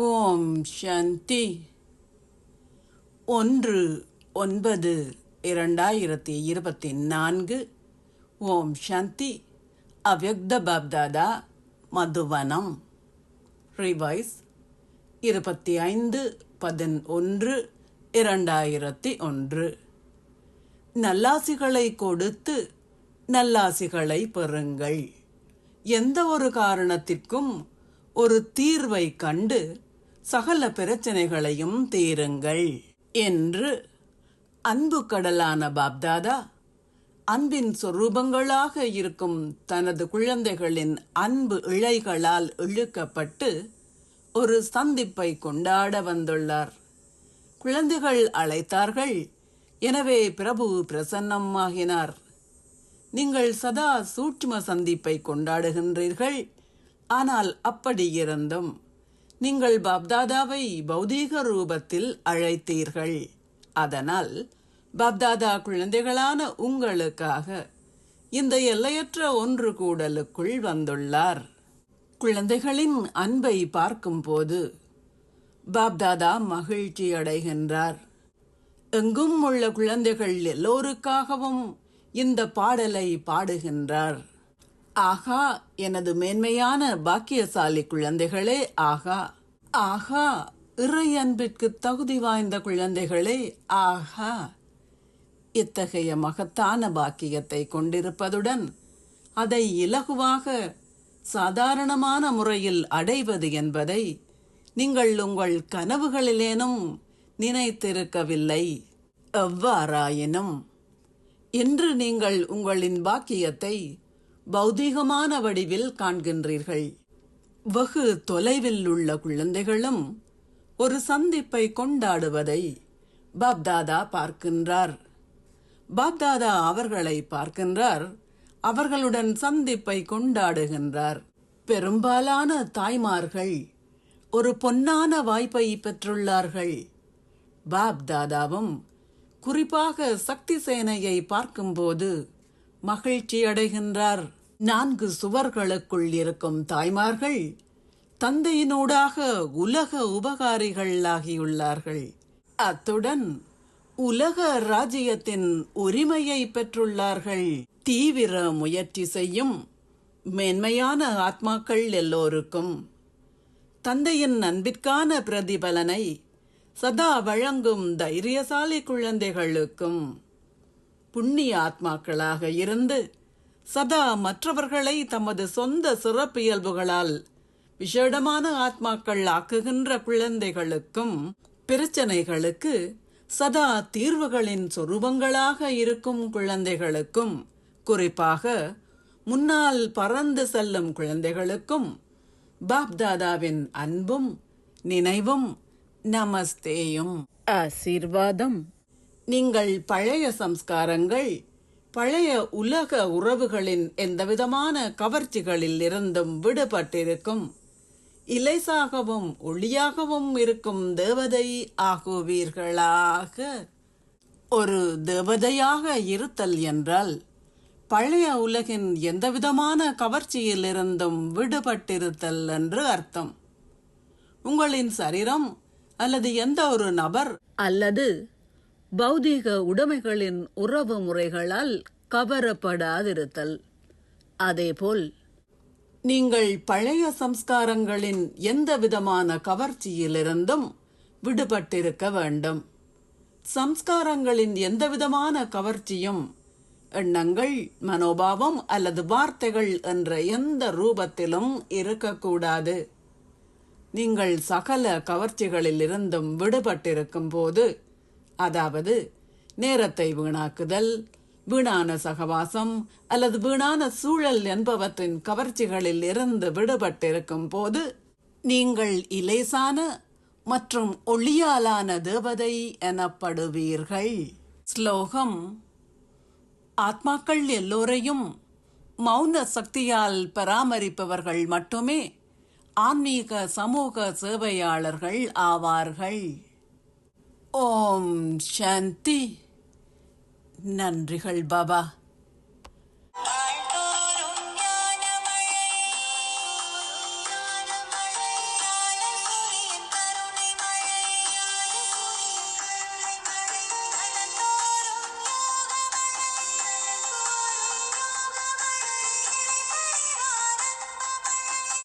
ஓம் சாந்தி. 1/9/2024. ஓம் சாந்தி. அவ்யக்த பாப்தாதா, மதுவனம். ரிவைஸ் 25/11/2001. நல்லாசிகளை கொடுத்து நல்லாசிகளை பெறுங்கள். எந்த ஒரு காரணத்திற்கும் ஒரு தீர்வை கண்டு சகல பிரச்சனைகளையும் தீருங்கள் என்று அன்பு கடலான பாப்தாதா அன்பின் சொரூபங்களாக இருக்கும் தனது குழந்தைகளின் அன்பு இழைகளால் இழுக்கப்பட்டு ஒரு சந்திப்பை கொண்டாட வந்துள்ளார். குழந்தைகள் அழைத்தார்கள், எனவே பிரபு பிரசன்னமாகினார். நீங்கள் சதா சூட்சும சந்திப்பை கொண்டாடுகின்றீர்கள். ஆனால் அப்படி இருந்தும் நீங்கள் பாப்தாதாவை பௌதீக ரூபத்தில் அழைத்தீர்கள். அதனால் பாப்தாதா குழந்தைகளான உங்களுக்காக இந்த எல்லையற்ற ஒன்று கூடலுக்குள் வந்துள்ளார். குழந்தைகளின் அன்பை பார்க்கும்போது பாப்தாதா மகிழ்ச்சி அடைகின்றார். எங்கும் உள்ள குழந்தைகள் எல்லோருக்காகவும் இந்த பாடலை பாடுகின்றார். ஆகா, எனது மேன்மையான பாக்கியசாலி குழந்தைகளே, ஆகா ஆகா, இறை அன்பிற்கு தகுதி வாய்ந்த குழந்தைகளே, ஆகா. இத்தகைய மகத்தான பாக்கியத்தை கொண்டிருப்பதுடன் அதை இலகுவாக சாதாரணமான முறையில் அடைவது என்பதை நீங்கள் உங்கள் கனவுகளிலேனும் நினைத்திருக்கவில்லை. எவ்வாறாயினும் இன்று நீங்கள் உங்களின் பாக்கியத்தை பௌதீகமான வடிவில் காண்கின்றீர்கள். வெகு தொலைவில் உள்ள குழந்தைகளும் ஒரு சந்திப்பை கொண்டாடுவதை பாப்தாதா பார்க்கின்றார். பாப்தாதா அவர்களை பார்க்கின்றார், அவர்களுடன் சந்திப்பை கொண்டாடுகின்றார். பெரும்பாலான தாய்மார்கள் ஒரு பொன்னான வாய்ப்பை பெற்றுள்ளார்கள். பாப்தாதாவும் குறிப்பாக சக்தி சேனையை பார்க்கும்போது மகிழ்ச்சி அடைகின்றார். 4 சுவர்களுக்குள் இருக்கும் தாய்மார்கள் தந்தையினூடாக உலக உபகாரிகள் ஆகியுள்ளார்கள். அத்துடன் உலக ராஜ்யத்தின் உரிமையை பெற்றுள்ளார்கள். தீவிர முயற்சி செய்யும் மேன்மையான ஆத்மாக்கள் எல்லோருக்கும் தந்தையின் அன்பிற்கான பிரதிபலனை சதா வழங்கும் தைரியசாலி குழந்தைகளுக்கும் புண்ணிய ஆத்மாக்களாக இருந்து சதா மற்றவர்களை தமது சொந்த சிறப்பியல்புகளால் விசேடமான ஆத்மாக்கள் ஆக்குகின்ற குழந்தைகளுக்கும் பிரச்சனைகளுக்கு சதா தீர்வுகளின் சொரூபங்களாக இருக்கும் குழந்தைகளுக்கும், குறிப்பாக முன்னால் பறந்து செல்லும் குழந்தைகளுக்கும் பாப்தாதாவின் அன்பும் நினைவும் நமஸ்தேயும் ஆசீர்வாதம். நீங்கள் பழைய சம்ஸ்காரங்கள், பழைய உலக உறவுகளின் எந்தவிதமான கவர்ச்சிகளில் இருந்தும் விடுபட்டிருக்கும் இலேசாகவும் ஒளியாகவும் இருக்கும் தேவதை ஆகுவீர்களாக. ஒரு தேவதையாக இருத்தல் என்றால் பழைய உலகின் எந்தவிதமான கவர்ச்சியில் இருந்தும் விடுபட்டிருத்தல் என்று அர்த்தம். உங்களின் சரீரம் அல்லது எந்த ஒரு நபர் அல்லது பௌதீக உடைமைகளின் உறவு முறைகளால் கவரப்படாதிருத்தல். அதேபோல் நீங்கள் பழைய சம்ஸ்காரங்களின் எந்த விதமான கவர்ச்சியிலிருந்தும் விடுபட்டிருக்க வேண்டும். சம்ஸ்காரங்களின் எந்தவிதமான கவர்ச்சியும் எண்ணங்கள், மனோபாவம் அல்லது வார்த்தைகள் என்ற எந்த ரூபத்திலும் இருக்கக்கூடாது. நீங்கள் சகல கவர்ச்சிகளில் இருந்தும் விடுபட்டிருக்கும் போது, அதாவது நேரத்தை வீணாக்குதல், வீணான சகவாசம் அல்லது வீணான சூழல் என்பவற்றின் கவர்ச்சிகளில் இருந்து விடுபட்டிருக்கும் போது, நீங்கள் இலேசான மற்றும் ஒளியாலான தேவதை எனப்படுவீர்கள். ஸ்லோகம். ஆத்மாக்கள் எல்லோரையும் மௌன சக்தியால் பராமரிப்பவர்கள் மட்டுமே ஆன்மீக சமூக சேவையாளர்கள் ஆவார்கள். ஓம் சாந்தி. நன்றிகள் பாபா.